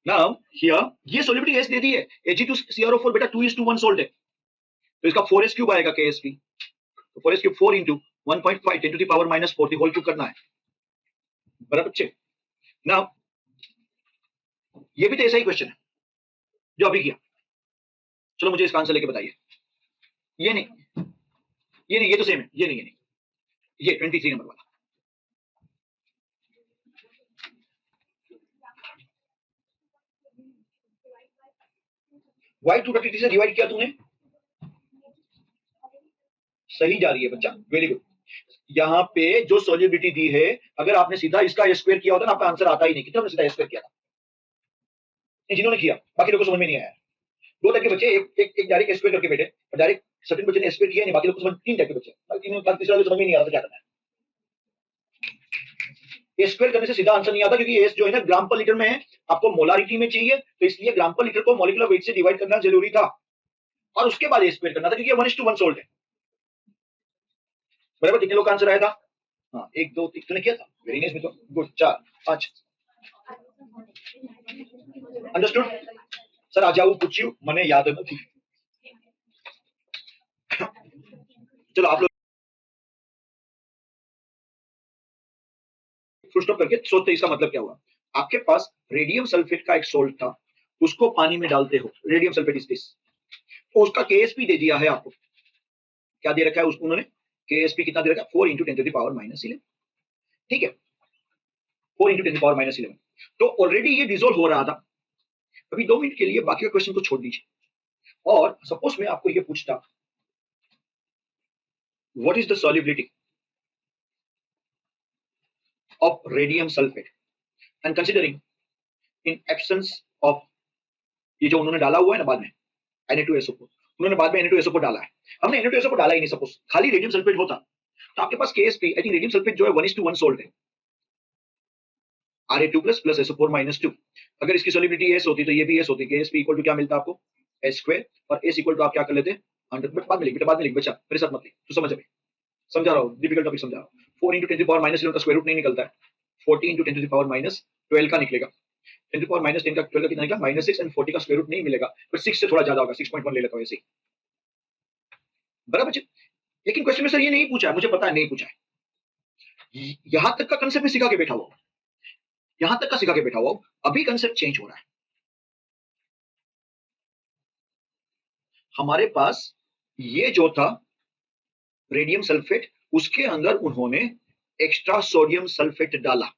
Now here ये solubility S दे दी है, Ag2CrO4 बेटा 2:1 सोल्ड है, तो इसका 4s क्यूब आएगा Ksp, तो 4s cube 4 into 1.5 10 to the power minus 4 whole cube करना है, बराबर बच्चे। नाउ ये भी तो ऐसा ही क्वेश्चन है जो अभी किया, चलो मुझे इसका आंसर लेके बताइए। ये नहीं, ये नहीं, ये तो सेम है, ये नहीं, ये नहीं, ये 23 नंबर वाला। वाई 233 से डिवाइड किया तूने, सही जा रही है बच्चा, वेरी गुड। यहाँ पे जो सॉल्युबिलिटी दी है, अगर आपने सीधा इसका स्क्वायर किया होता ना, आपका आंसर आता ही नहीं। कितना सीधा स्क्वायर किया था जिन्होंने किया, बाकी लोगों को समझ में नहीं आया। दो टाइप के बच्चे, एक डायरेक्ट स्क्वायर करके बैठे, और डायरेक्ट सर्टेन बच्चे ने स्क्वायर किया नहीं, बाकी लोगों को समझ, तीन टाइप के बच्चे, तीसरा समझ में नहीं आ रहा था क्या करना है। स्क्वायर करने से सीधा आंसर नहीं आता, क्योंकि एस जो है ना ग्राम पर लीटर में है, आपको मोलारिटी में चाहिए, तो इसलिए ग्राम पर लीटर को मॉलिक्यूलर वेट से डिवाइड करना जरूरी था, और उसके बाद स्क्वायर करना था, क्योंकि 1:1 सोल्ट है। बराबर, कितने लोग का आंसर आया था? हाँ, 1 2 3 तूने किया था, वेरी नाइस मित्रों, गुड। 4 5 अंडरस्टूड सर, आ जाओ पूछियो, मने याद नहीं। चलो आप लोग फुल स्टॉप करके सोचते इसका मतलब क्या हुआ। आपके पास रेडियम सल्फेट का एक सोल्ट था, उसको पानी में डालते हो, रेडियम सल्फेट इज दिस, तो उसका केएसपी दे दिया है आपको, क्या दे रखा है उसको उन्होंने, केएसपी कितना दे रखा है, 4 × 10⁻⁻11, ठीक है, 4 × 10⁻11। तो ऑलरेडी ये डिसोल्व हो रहा था। अभी 2 मिनट के लिए बाकी का क्वेश्चन को छोड़ दीजिए, और सपोज मैं आपको ये पूछता, what is the solubility of radium sulphate and considering in absence of, ये जो उन्होंने डाला हुआ है ना बाद में Na2SO4, उन्होंने बाद में Na2SO4 डाला है, हमने Na2SO4 डाला ही नहीं, सपोज खाली रेडियम सल्फेट होता, तो आपके पास KSP, I think radium sulphate जो है 1:1 सोल्ट है, Ra2 प्लस SO4 -2, अगर इसकी सॉल्युबिलिटी S होती तो ये भी S होती, KSP इक्वल टू क्या मिलता आपको, S², और S इक्वल टू आप क्या कर लेते, 100, बाद में लिख, बाद में लिख बच्चा, मेरे साथ मत लिख, तू समझ, अभी समझा रहा हूँ, डिफिकल्ट टॉपिक समझा रहा हूँ। 4 × 10⁻11 का स्क्वायर रूट नहीं निकलता है, 40 × 10⁻12 का निकलेगा, 10⁻10 का 12 का कितना निकला, -6, एंड 40 का स्क्वायर रूट नहीं मिलेगा, पर 6 से थोड़ा ज्यादा होगा, 6.1 ले लेता हूँ ऐसे ही, बराबर बच्चे। लेकिन क्वेश्चन में सर ये नहीं पूछा है, मुझे पता है नहीं पूछा है, यहां तक का कंसेप्ट में सिखा के बैठा हुआ, यहां तक का सिखा के बैठा हुआ, अभी कंसेप्ट चेंज हो रहा है। हमारे पास ये जो था रेडियम सल्फेट, उसके अंदर उन्होंने एक्स्ट्रा सोडियम सल्फेट डाला।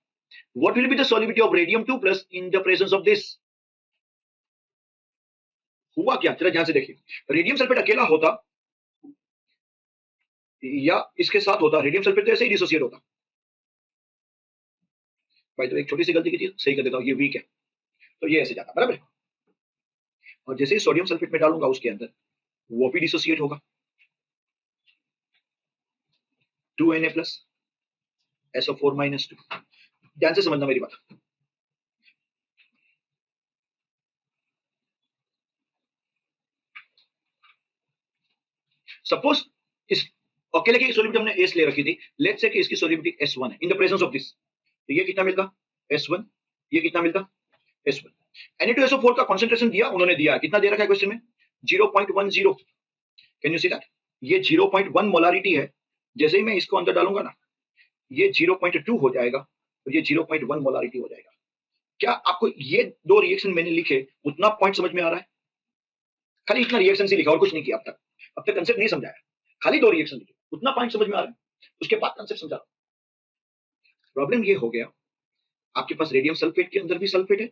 What will be the solubility of radium 2 plus in the presence of this? हुआ क्या, जरा ध्यान से देखिए, रेडियम सल्फेट अकेला होता या इसके साथ होता, रेडियम सल्फेट तो ऐसे ही डिसोसिएट होता। भाई तो एक छोटी सी गलती की थी, सही कर देता हूं, ये वीक है, तो ये ऐसे जाता, बराबर। और जैसे ही सोडियम सल्फेट में डालूंगा उसके अंदर, वो भी डिसोसिएट होगा, 2Na प्लस SO4 -2। ध्यान से समझना मेरी बात, सपोज इस अकेले की सॉल्युबिलिटी हमने S ले रखी थी, लेट्स से कि इसकी सॉल्युबिलिटी S1 है, इन द प्रेजेंस ऑफ दिस, तो ये कितना मिलता, S1, ये कितना मिलता, S1। Na2SO4 का कंसंट्रेशन दिया, उन्होंने दिया, कितना दे रखा है क्वेश्चन में, 0.10, कैन यू सी दैट, ये 0.1 मोलारिटी है, जैसे ही मैं इसको अंदर डालूंगा ना, ये 0.2 हो जाएगा, और ये 0.1 मोलारिटी हो जाएगा। क्या आपको ये दो रिएक्शन मैंने लिखे, उतना पॉइंट समझ में आ रहा है? खाली इतना रिएक्शन से लिखा और कुछ नहीं किया अब तक कंसेप्ट नहीं समझाया, खाली दो रिएक्शन लिखे, उतना पॉइंट समझ में आ रहा है, उसके बाद कंसेप्ट समझा। प्रॉब्लम ये हो गया, आपके पास रेडियम सल्फेट के अंदर भी सल्फेट है,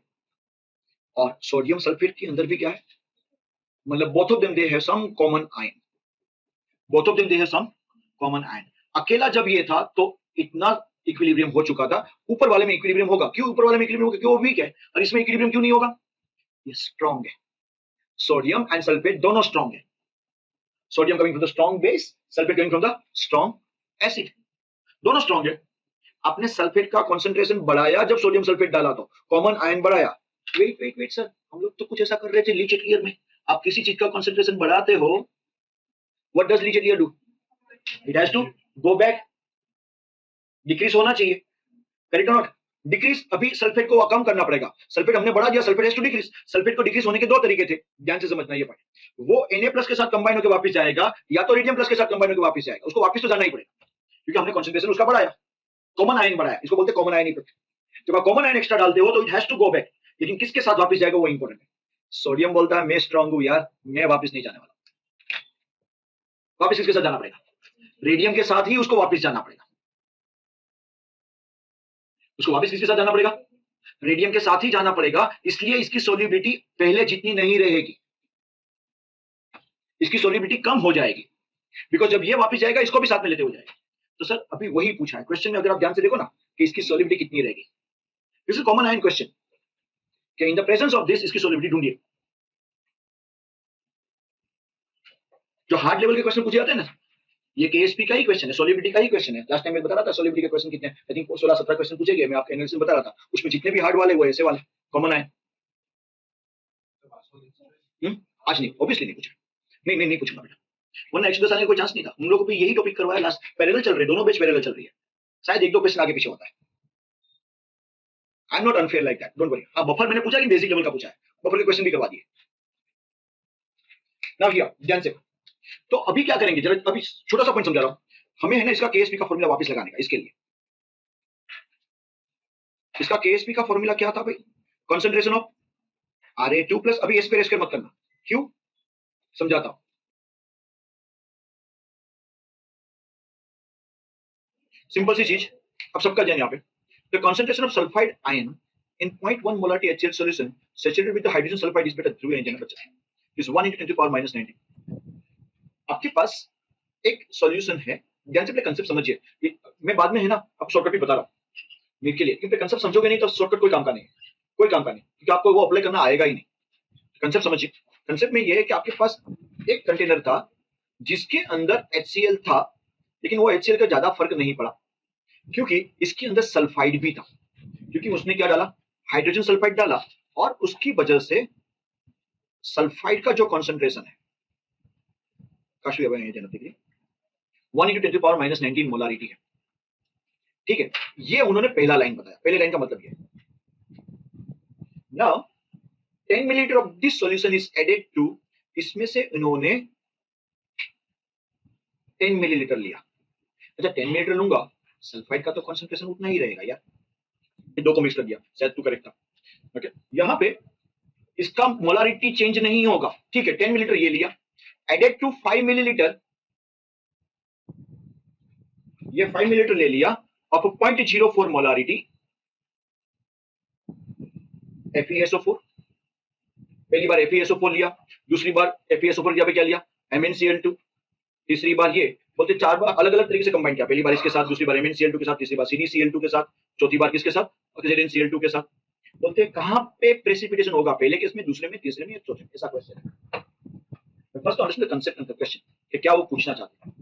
और सोडियम सल्फेट के अंदर भी क्या है, मतलब both of them they have some common ion, both of them they have some common ion. अकेला जब ये था तो इतना इक्विलिब्रियम हो चुका था, ऊपर वाले में इक्विलिब्रियम होगा, क्यों ऊपर वाले में इक्विलिब्रियम होगा, क्यों वो वीक है, और इसमें इक्विलिब्रियम क्यों नहीं होगा, ये स्ट्रांग है, सोडियम एंड सल्फेट दोनों स्ट्रांग है, sodium coming from the strong base, sulphate coming from the strong acid, दोनों स्ट्रांग है। आपने सल्फेट का कंसंट्रेशन बढ़ाया जब सोडियम सल्फेट डाला, तो कॉमन आयन बढ़ाया। वेट वेट वेट सर, हम लोग तो कुछ ऐसा कर रहे थे लीचेटियर में, आप किसी चीज का कंसंट्रेशन बढ़ाते हो, what does Le Chatelier do, it has to go back, decrease होना चाहिए, करेक्ट और नॉट, डिक्रीज, अभी सल्फेट को कम करना पड़ेगा, सल्फेट हमने बढ़ा दिया, sulphate has to decrease. Sulphate को डिक्रीज होने के दो तरीके थे, ध्यान से समझना ये पॉइंट। वो Na+ के साथ कंबाइन होकर वापस जाएगा, या तो रेडियम प्लस के साथ कंबाइन होकर वापस जाएगा, उसको वापस तो जाना ही पड़ेगा क्योंकि हमने कॉन्सेंट्रेशन उसका बढ़ाया, कॉमन आयन बढ़ाया, इसको बोलते हैं कॉमन आयन इफेक्ट। जब आप कॉमन आयन एक्स्ट्रा डालते हो तो it has to go back, लेकिन किसके साथ वापस जाएगा वो इंपॉर्टेंट है। सोडियम बोलता है मैं स्ट्रांग हूं यार, मैं वापस नहीं जाने वाला, वापस किसके साथ जाना पड़ेगा, रेडियम के साथ ही उसको वापस जाना पड़ेगा, उसको वापस किसके साथ जाना पड़ेगा, रेडियम के साथ ही जाना पड़ेगा। इसलिए इसकी सोल्यूबिलिटी पहले जितनी नहीं रहेगी, इसकी सोल्यूबिलिटी कम हो जाएगी, बिकॉज जब ये वापस जाएगा इसको भी साथ में लेते हो जाएगा। तो सर अभी वही पूछा है क्वेश्चन में, अगर आप ध्यान से देखो ना कि इसकी सोल्यूबिलिटी कितनी रहेगी, this is common ion question कि in the presence of this इसकी सोल्यूबिलिटी ढूंढिए। जो हार्ड लेवल के क्वेश्चन पूछे जाते हैं ना, ये केएसपी का ही क्वेश्चन है, सोल्यूबिलिटी का ही क्वेश्चन है। लास्ट टाइम मैं बता रहा था सोल्यूबिलिटी के क्वेश्चन कितने, आई थिंक 16-17 क्वेश्चन पूछे गए, मैं आपके एनालिसिस में बता रहा था, उसमें जितने भी हार्ड वाले वो ऐसे वाले कॉमन आयन। आज नहीं, ऑब्वियसली नहीं पूछा, नहीं पूछूंगा बेटा, वरना 110 आने का कोई चांस नहीं था। हम लोग को भी यही टॉपिक करवाया लास्ट, पैरेलल चल रहे, दोनों बैच पैरेलल चल रही है, शायद एक दो क्वेश्चन आगे पीछे होता है। I am not unfair like that, don't worry. हाँ बफर मैंने पूछा कि बेसिक लेवल का पूछा है, बफर के क्वेश्चन भी करवा दिए। नाउ हियर ध्यान से, तो अभी क्या करेंगे जरा, अभी छोटा सा पॉइंट समझा रहा हूं, हमें है ना इसका केएसपी का फॉर्मूला वापस लगाने का। इसके लिए इसका केएसपी का फॉर्मूला क्या था भाई, कंसंट्रेशन ऑफ Ra2 प्लस, अभी एस मत करना, क्यों समझाता हूं। सिंपल सी चीज, अब सबका ध्यान यहाँ पे, the concentration of sulphide ion in 0.1 molarity HCl solution saturated with the hydrogen sulfide is better through engine बच्चा is 1 × 10⁻⁹. आपके पास एक सॉल्यूशन है, ध्यान से अपने कंसेप्ट समझिए, मैं बाद में है ना अब शॉर्टकट भी बता रहा हूं नीट के लिए, क्योंकि कंसेप्ट समझोगे नहीं तो शॉर्टकट कोई काम का नहीं है, कोई काम का नहीं, क्योंकि आपको वो अप्लाई करना आएगा ही नहीं। कंसेप्ट समझिए, कंसेप्ट में ये है कि आपके पास एक कंटेनर था जिसके अंदर HCl था, लेकिन वो HCl का ज्यादा फर्क नहीं पड़ा क्योंकि इसके अंदर सल्फाइड भी था, क्योंकि उसने क्या डाला, हाइड्रोजन सल्फाइड डाला, और उसकी वजह से सल्फाइड का जो कॉन्सेंट्रेशन है 1 × 10⁻⁹ मोलारिटी है, ठीक है। ये उन्होंने पहला लाइन बताया, पहले लाइन का मतलब ये, now 10 millilitre of this solution is added to, इसमें से उन्होंने 10 मिलीलीटर लिया। अच्छा 10 मिलीलीटर लूंगा, सल्फाइड का तो कॉन्सेंट्रेशन उतना ही रहेगा यार, दो को मिक्स कर दिया, शायद तू करेक्ट था, ओके। यहाँ पे इसका मोलारिटी चेंज नहीं होगा, ठीक है। 10 मिलीलीटर ये लिया, एडेड टू 5 मिलीलीटर, ये 5 मिलीलीटर ले लिया ऑफ 0.04 मोलारिटी FeSO4, पहली बार FeSO4 लिया, दूसरी बार FeSO4 लिया, क्या लिया MnCl2, तीसरी बार ये बोलते 4 बार अलग अलग तरीके से कंबाइन किया, पहली बार इसके साथ, दूसरी बार MnCl2 के साथ, तीसरी बार CdCl2 के साथ, चौथी बार किसके साथ, ZnCl2 के साथ। बोलते कहां पे प्रेसिपिटेशन होगा, पहले केस में, दूसरे में, तीसरे में, चौथे में, ऐसा क्वेश्चन है। First to understand the concept of the question कि क्या वो पूछना चाहते हैं।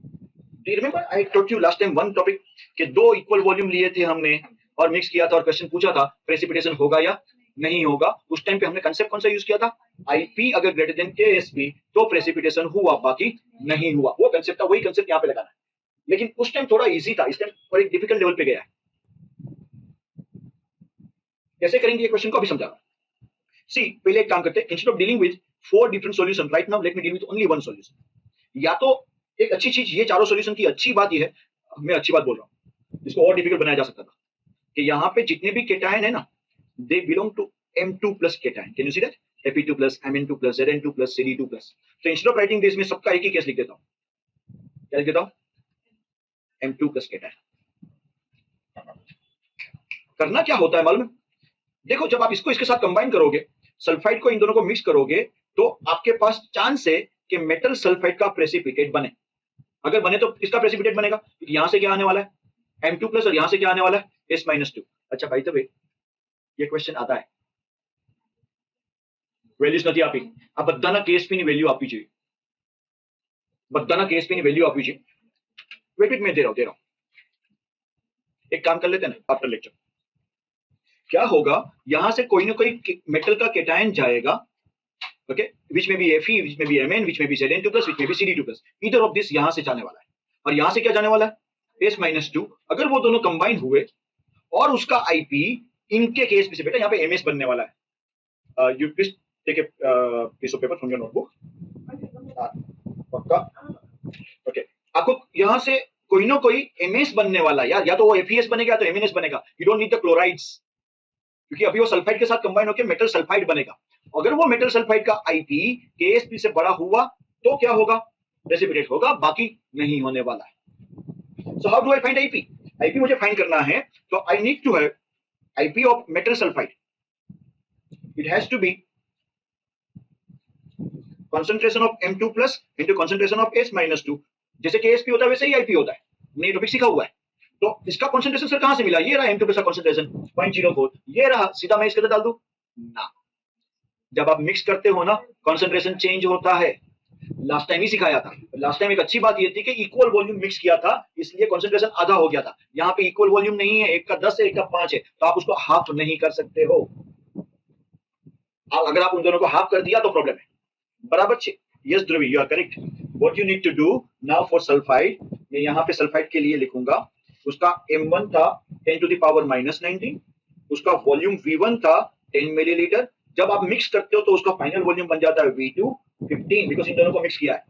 Do you remember I taught you last time one topic कि दो इक्वल वॉल्यूम लिए थे हमने और मिक्स किया था और क्वेश्चन पूछा था प्रेसिपिटेशन होगा या नहीं होगा। उस टाइम पे हमने कांसेप्ट कौन सा यूज किया था, IP अगर ग्रेटर देन KSP तो प्रेसिपिटेशन हुआ, बाकी नहीं हुआ, वो कांसेप्ट था, वही कांसेप्ट यहाँ पे लगाना है। लेकिन उस टाइम थोड़ा इजी था, इस टाइम और एक डिफिकल्ट लेवल पे गया है। कैसे करेंगे ये क्वेश्चन को अभी समझा। सी पहले एक काम करते हैं, instead of dealing with 4 different solution right now let me deal with only one solution. या तो एक अच्छी चीज, ये चारों सॉल्यूशन की अच्छी बात ये है, मैं अच्छी बात बोल रहा हूं, इसको और डिफिकल्ट बनाया जा सकता था कि यहाँ पे जितने भी केटायन है ना, they belong to M2+ cation, can you see that, Fe2+, Mn2+, Zn2+, Cd2+। तो इंस्टेड ऑफ राइटिंग दिस में सबका एक ही केस लिख देता हूं, क्या लिख देता हूं, M2+ केटायन। करना क्या होता है मालूम है, देखो जब आप इसको इसके साथ कंबाइन करोगे, सल्फाइड को इन दोनों को मिक्स करोगे, तो आपके पास चांस है कि मेटल सल्फाइड का प्रेसिपिटेट बने। अगर बने तो किसका प्रेसिपिटेट बनेगा, यहां से क्या आने वाला है M2+ और यहां से क्या आने वाला है S-2। अच्छा भाई तब ये क्वेश्चन आता है, વેલ્યુસ નથી આપી, આ બધાના KSP ની વેલ્યુ આપવી જોઈએ, બધાના KSP ની વેલ્યુ આપવી જોઈએ। વેટ मैं दे रहा हूं, एक काम कर लेते हैं ना आफ्टर लेक्चर। क्या होगा, यहां से कोई ना कोई मेटल का केटायन जाएगा, ओके, विच में भी Fe, विच में भी Mn, विच में भी Zn2+, विच में भी Cd2+, ईदर ऑफ दिस यहां से जाने वाला है, और यहां से क्या जाने वाला है S-2। अगर वो दोनों कंबाइन हुए और उसका IP इनके केस से बेटा यहाँ पे एमएस बनने वाला है। You please take a piece of paper from your notebook. पक्का? ओके, आपको यहाँ से कोई ना कोई एमएस बनने वाला है यार, या तो वो एफईएस बनेगा या तो एमएनएस बनेगा। You don't need the chlorides, क्योंकि अभी वो सल्फाइड के साथ कंबाइन होकर मेटल सल्फाइड बनेगा। अगर वो मेटल सल्फाइड का आईपी केएसपी से बड़ा हुआ तो क्या होगा? प्रेसिपिटेट होगा, बाकी नहीं होने वाला है। So how do I find IP? IP मुझे फाइंड करना है तो I need to have IP of metal sulphide. It has to be concentration of M2 plus into concentration of S minus 2। जैसे KSP होता है वैसे ही आईपी होता है, हमने टॉपिक सीखा हुआ है। तो इसका कॉन्सेंट्रेशन सर कहां से मिला? ये रहा M2 प्लस का कॉन्सेंट्रेशन 0.04, ये रहा, सीधा मैं इसके अंदर डाल दूं ना। जब आप मिक्स करते हो ना, कॉन्सेंट्रेशन चेंज होता है। लास्ट टाइम ही सिखाया था। लास्ट टाइम एक अच्छी बात ये थी कि इक्वल वॉल्यूम मिक्स किया था, इसलिए कॉन्सेंट्रेशन आधा हो गया था। यहाँ पे इक्वल वॉल्यूम नहीं है, एक का 10 है, एक का 5 है, तो आप उसको हाफ नहीं कर सकते हो। अगर आप उन दोनों को हाफ कर दिया तो प्रॉब्लम है। बराबर 6। Yes Dhruvi, you are correct. What you need to do now for sulphide, मैं यहाँ पे सल्फाइड के लिए लिखूंगा, उसका M1 था 10 टू द पावर -19, उसका वॉल्यूम V1 था 10 मिलीलीटर। जब आप मिक्स करते हो तो उसका फाइनल वॉल्यूम बन जाता है V2 15, बिकॉज इन दोनों को मिक्स किया है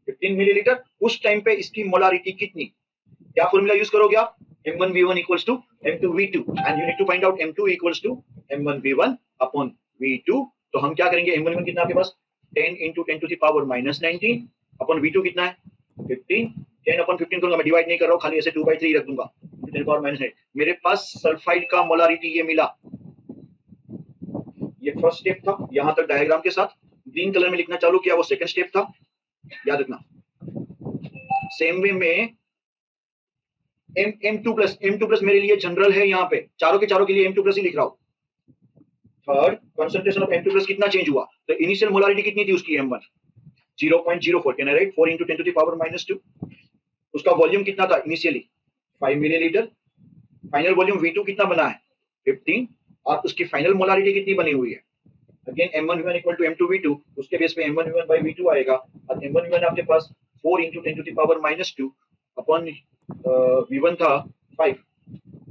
15 मिलीलीटर। उस टाइम पे इसकी मोलारिटी कितनी? क्या फॉर्मूला यूज करोगे आप? M1V1 equals to M2V2 and you need to find out M2 equals to M1V1 upon V2। तो हम क्या करेंगे? M1V1 कितना आपके पास? 10 into 10 to the power -19 upon V2 कितना है? 15। 10 upon 15 करूंगा, मैं डिवाइड नहीं कर रहा हूँ, खाली ऐसे 2/3 रख दूंगा, 10 पावर -9। मेरे पास सल्फाइड का मोलारिटी ये मिला। ये फर्स्ट स्टेप था, यहां तक डायग्राम के साथ ग्रीन कलर में लिखना चालू किया, वो सेकंड स्टेप था, याद रखना। सेम वे में M2 प्लस मेरे लिए जनरल है, यहाँ पे चारों के लिए M2 प्लस ही लिख रहा हूँ। Third, concentration of M2 plus कितना चेंज हुआ? तो इनिशियल मोलारिटी कितनी थी उसकी? M1 0.04, can I right 4 into 10 to the power -2। उसका वॉल्यूम कितना था initially? 5 millilitre. Final volume V2 कितना बना है? 15। और उसकी फाइनल मोलारिटी कितनी बनी हुई है? Again M1V1 equal to M2V2, उसके बेस पे M1V1 by V2 आएगा, और M1V1 आपके पास 4 into 10 to the power -2 upon V1 था 5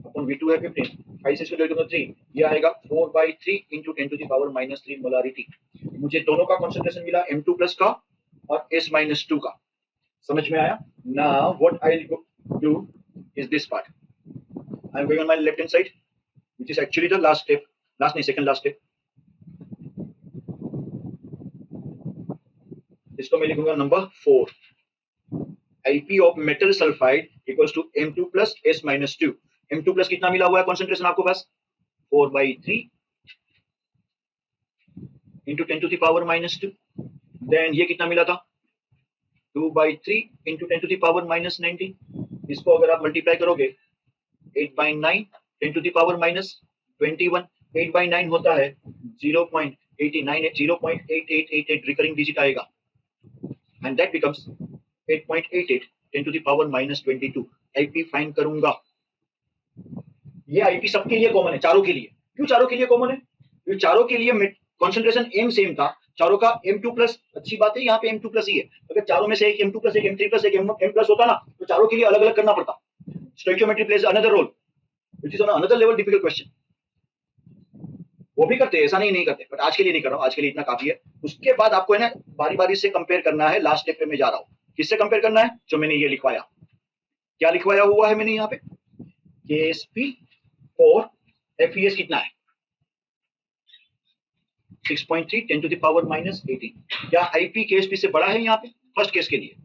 अपॉन V2 है 15, 5 से इसको डिवाइड करो 3, ये आएगा 4/3 into 10 to the power -3 molarity. मुझे दोनों का कंसंट्रेशन मिला, M2 प्लस का और S-2 का। समझ में आया? Now what I will do is this part, I am going on my left hand side which is actually the last step, last नहीं, सेकंड लास्ट स्टेप। इसको मैं लिखूंगा number 4, IP of metal sulphide equals to M2 plus S-2। M2 plus कितना मिला हुआ है concentration आपको पास? 4/3 into 10 to the power -2। Then ये कितना मिला था? 2/3 into 10 to the power -19। इसको अगर आप मल्टीप्लाई करोगे 8/9 10 to the power -21, 8/9 होता है 0.89, 0.8888 रिकरिंग डिजिट आएगा, and that becomes 8.88 10 to the power -22। IP find करूंगा। ये आईपी सबके लिए कॉमन है, चारों के लिए। क्यों चारों के लिए कॉमन है? क्योंकि चारों के लिए कॉन्सेंट्रेशन एम सेम था, चारों का M2 प्लस। अच्छी बात है, यहाँ पे M2 प्लस ही है। अगर चारों में से एक M2 प्लस, एक M3 प्लस, एक M प्लस होता ना, तो चारों के लिए अलग अलग करना पड़ता। Stoichiometry plays another role which is on another level difficult question. वो भी करते हैं, ऐसा नहीं करते, बट आज के लिए नहीं कर रहा हूँ, आज के लिए इतना काफी है। उसके बाद आपको है ना बारी बारी से कंपेयर करना है। लास्ट स्टेप पे मैं जा रहा हूँ, किससे कंपेयर करना है? जो मैंने ये लिखवाया। क्या लिखवाया हुआ है मैंने यहाँ पे? KSP और FES कितना है? 6.3 10 to the power -18। क्या IP KSP से बड़ा है यहाँ पे? फर्स्ट केस के लिए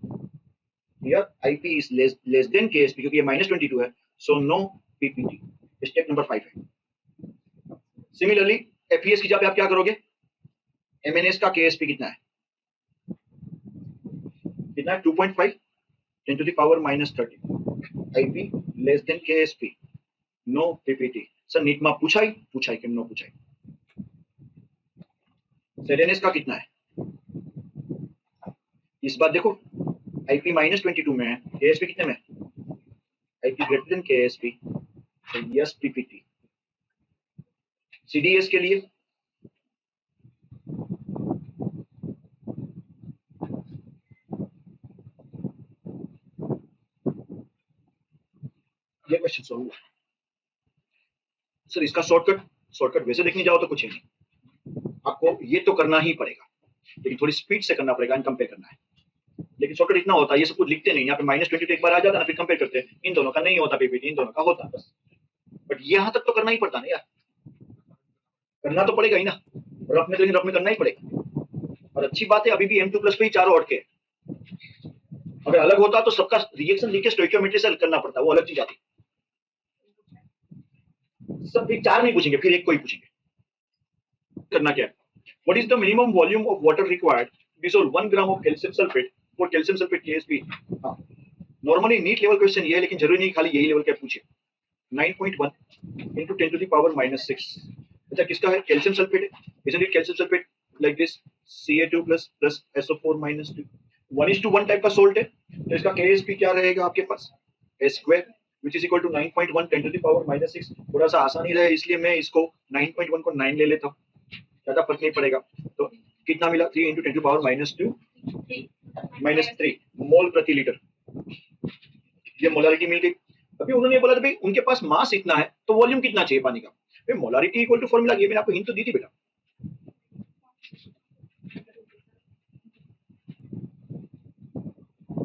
here IP is less than KSP, क्योंकि ये -22 है, so no PPT। Step number 5 है। सिमिलरली FES की जगह पे आप क्या करोगे? MNS का KSP कितना है? कितना है? 2.5 10 to the power -13। IP less than KSP, no PPT। Sir NEET में पूछा ही कि नो पूछा ही। ZNS का कितना है? इस बार देखो IP -22 में है, KSP कितने में? IP ग्रेटर देन KSP, तो यस PPT। CDS के लिए ये क्वेश्चन सॉल्व हुआ। सर इसका शॉर्टकट वैसे देखने जाओ तो कुछ ही नहीं, आपको ये तो करना ही पड़ेगा, लेकिन थोड़ी स्पीड से करना पड़ेगा, कंपेयर करना है। लेकिन शॉर्टकट इतना होता है, ये सब कुछ लिखते नहीं, यहाँ पे -22 एक बार आ जाता ना, फिर कंपेयर करते हैं, इन दोनों का नहीं होता पीपीटी, इन दोनों का होता बस। बट यहाँ तक तो करना ही पड़ता ना यार, करना तो पड़ेगा ही ना, रफ में, लेकिन रफ में करना ही पड़ेगा। और अच्छी बात है अभी भी M2+ पे ही चारों अटके, अगर अलग होता तो सबका रिएक्शन लिख के स्टोइकियोमेट्री से करना पड़ता, वो अलग चीज आती। सब फिर चार नहीं पूछेंगे, फिर एक को ही पूछेंगे। करना क्या है, what is the minimum volume of water required dissolve 1 gram of calcium sulphate for calcium sulphate KSP। हाँ, नॉर्मली नीट लेवल क्वेश्चन ये है, लेकिन जरूरी नहीं खाली यही लेवल का पूछे। 9.1 into 10 to the power -6। अच्छा किसका है, कैल्शियम सल्फेट है, isn't it calcium sulphate like this Ca2+ plus SO4 -2, 1:1 type का सोल्ट है, तो इसका KSP क्या रहेगा आपके पास, S² which is equal to 9.1 10 to the power -6। थोड़ा सा आसानी रहे इसलिए मैं इसको 9.1 को 9 ले लेता हूँ, ज्यादा फर्क नहीं पड़ेगा। तो कितना मिला, 3 into 10 to the power -3 मोल प्रति लीटर, ये मोलारिटी मिल गई। अभी उन्होंने बोला था भाई उनके पास मास इतना है तो वॉल्यूम कितना चाहिए पानी का, भाई मोलारिटी इक्वल टू फॉर्मूला, ये मैंने आपको हिंट तो दी थी बेटा।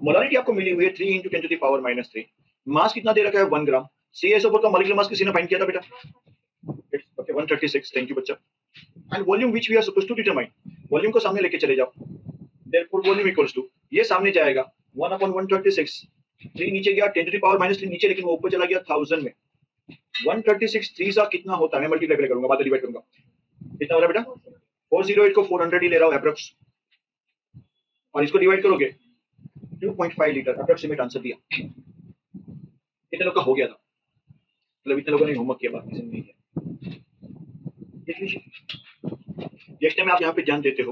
मोलारिटी आपको मिली हुई है 3 into 10 to the power -3, मास कितना दे रखा है 1 ग्राम। CaSO4 का मॉलिक्यूलर मास किसी ने फाइंड किया था बेटा, ओके 136, थैंक यू बच्चा। And volume which we are supposed to determine, volume को सामने लेके चले जाओ, देयरफॉर वॉल्यूम इक्वल्स टू, ये सामने जाएगा 1/136, 3 नीचे गया 10 to the power -3 नीचे, लेकिन वो ऊपर चला गया 1000 में। 136 3 सा कितना होता है, मैं मल्टीप्लाई करूंगा, बाद में डिवाइड करूंगा, कितना हो रहा है बेटा 408 को 400 ही ले रहा हूं अप्रोक्स, और इसको डिवाइड करोगे 2.5 लीटर, अप्रोक्सीमेट आंसर दिया। कितने लोग का हो गया था, मतलब इतने लोगों ने होमवर्क किया, बाकी नहीं किया। नेक्स्ट टाइम आप यहाँ पे ध्यान देते हो